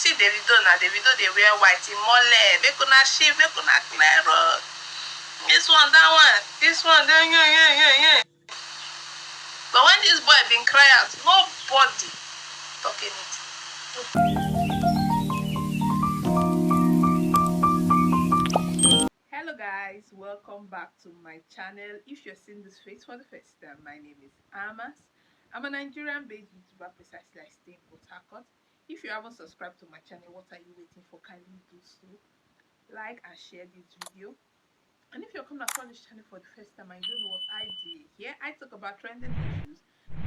see Davido now. Davido they wear white in mole. Make una shift, make una clear road. This one, that one, this one, then yeah. But when this boy been cry out, nobody talking it. Hello guys, welcome back to my channel. If you're seeing this face for the first time, my name is Amas. I'm a Nigerian-based YouTuber, precisely I stay in Port Harcourt. If you haven't subscribed to my channel, what are you waiting for? Kindly do so. Like and share this video. And if you're coming across this channel for the first time and you don't know what I do, here I talk about trending issues,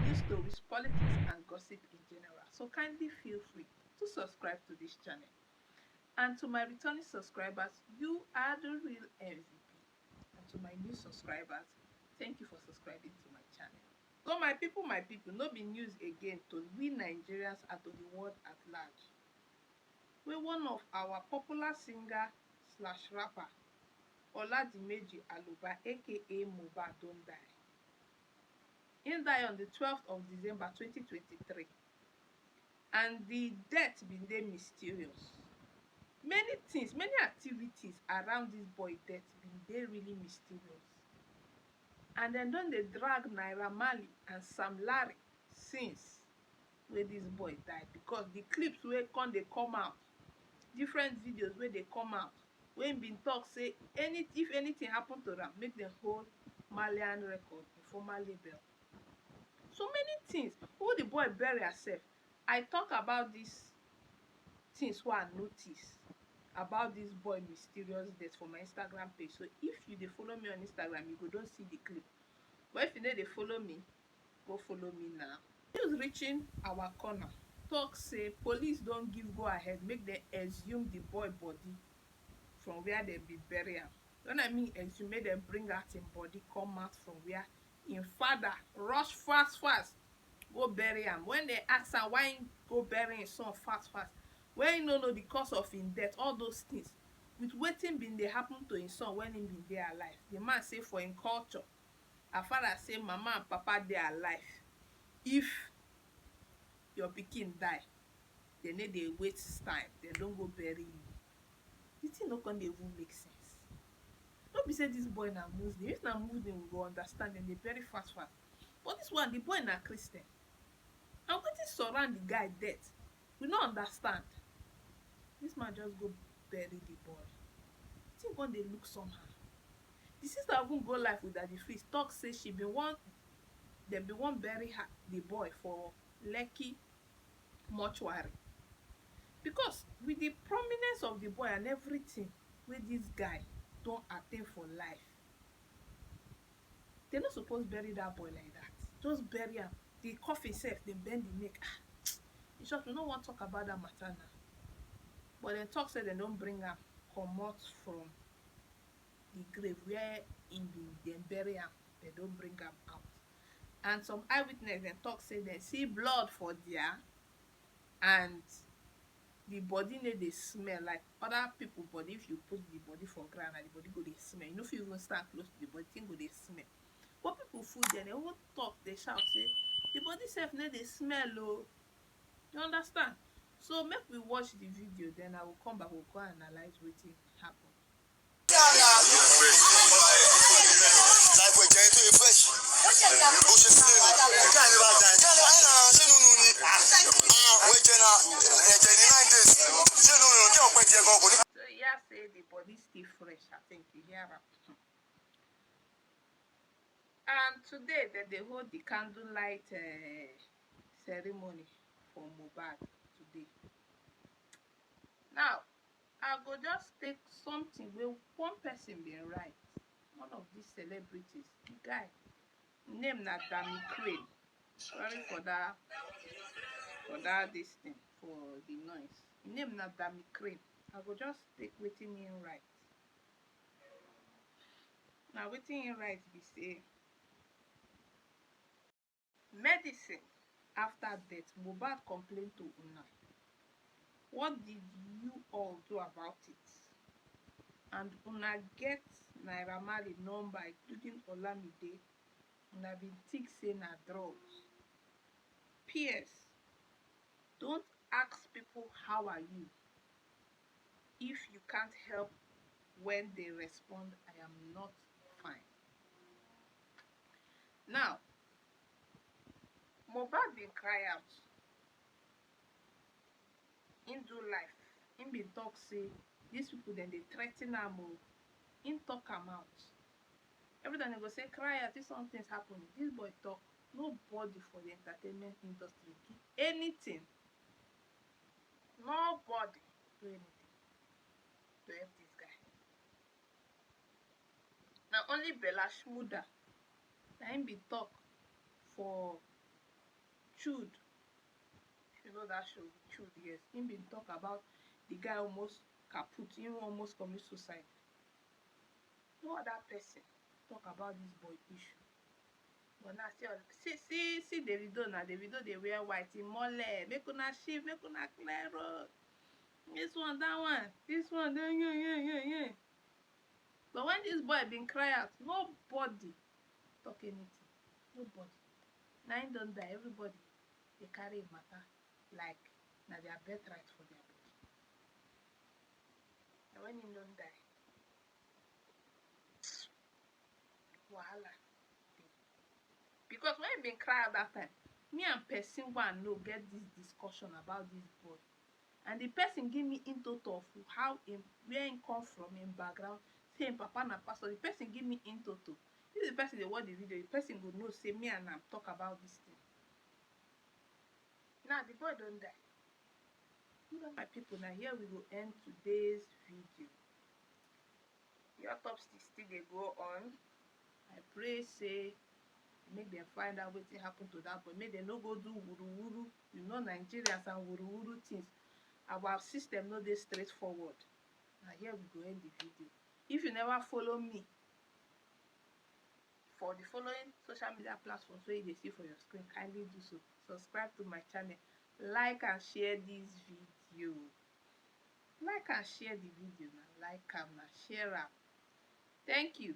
news stories, politics, and gossip in general. So kindly feel free to subscribe to this channel. And to my returning subscribers, you are the real MVP. And to my new subscribers, thank you for subscribing to my channel. So my people, no be news again to we Nigerians and to the world at large. Wey one of our popular singer slash rapper, Oladimeji Aloba aka Mohbad don die. He died on the 12th of December 2023. And the death been dey mysterious. Many things, many activities around this boy death been dey really mysterious. And then don dey drag Naira Marley and Sam Larry since wey this boy die, because the clips wey come out, different videos wey dey come out, wey been talk say if anything happen to am, make dem hold Malian record, the former label. So many things. Who the boy bury herself. I talk about these things wey I notice about this boy mysterious death for my Instagram page. So if you dey follow me on Instagram, you go don see the clip. But if you no dey follow me, go follow me now. News reaching our corner talk say police don give go ahead make dem exhume the boy body from where dem bin bury am. When I mean exhume, make dem bring out him body come out from where him father rush fast go bury am. When they ask am why him go bury him son fast, when him no know the cause of him death, all those things with wetin been dey happen to him son when him been dey alive. The man say for him culture, her father say mama and papa dey alive. If your pikin die, dem no dey waste time, dem don go bury you. The thing no come dey even make sense. No be say this boy na Muslim. If na Muslim, we go understand, dem dey bury fast. But this one, the boy na Christian. And wetin surround the guy death, we no understand. This man just go bury the boy. The thing come dey look somehow. The sister even go live with Daddy Freeze, talk say dem bin wan bury the boy for Lekki mortuary, because with the prominence of the boy and everything wey this guy don attain for life, they no suppose bury that boy like that. Just bury am. The coffin sef, dem bend the neck. In short, we no wan talk about that matter now. But dem talk say dem don bring am comot from the grave where dem bury am. Dem don bring am out. And some eyewitness dem talk say dem see blood for there, and the body no dey smell like other people body. If you put the body for ground and the body go dey smell, you no fit even stand close to the body, thing go dey smell. But people full there, they won't talk, they shout say the body sef no dey smell o. You understand? So make we watch the video, then I will come back, we'll go analyze wetin happen. So yeah, say the body still fresh, I think you hear am. And today they hold the candlelight ceremony for Mohbad today. Now, I go just take something where one person been write. One of these celebrities, the guy, name na Dami Crane. Sorry for that this thing, for the noise. Name na Dami Crane. I go just take wetin him write. Now wetin him write be say, medicine after death, Mohbad complain to una. What did you all do about it? And una get Naira Marley number, including Olamide. Una been think say na drugs. PS, don't ask people how are you if you can't help when they respond I am not fine. Now Mohbad bin cry out, him do life, him bin talk say dis people dem dey threa ten am o, him talk am out. Everytime dem go say cry out if something's happen, dis boy talk. Nobody for the entertainment industry do anything, nobody do anything to help dis guy. Na only Bella Shmurda na him bin talk for Chud. If you know that show Chud, yes, him bin talk about the guy almost kaput, him almost commit suicide. No other person talk about this boy issue. But now see Davido na, Davido dey wear white, him mole, make una shift, make una clear road. This one, that one, this one, yeah. But when this boy bin cry out, nobody talk anything. Nobody. Na him don die, everybody dey carry him matter like na their birthright for their body. And when him don die, wahala dey. Because when him bin cry out that time, me and person wey I know get this discussion about this boy, and the person give me into of how him, where him come from, him background, say him papa na pastor. The person give me into. If the person dey watch the video, the person go know say me and am talk about this thing. Now the boy don die. My people, now here we go end today's video. The autopsy still dey go on. I pray say make them find out wetin happen to that boy, make them no go do wuru. You know Nigerians and wuru things. Our system no dey straightforward. Now here we go end the video. If you never follow me for the following social media platforms wey you dey see for your screen, kindly do so. Subscribe to my channel, like and share this video. Like and share the video now. Like am now, share am. Thank you.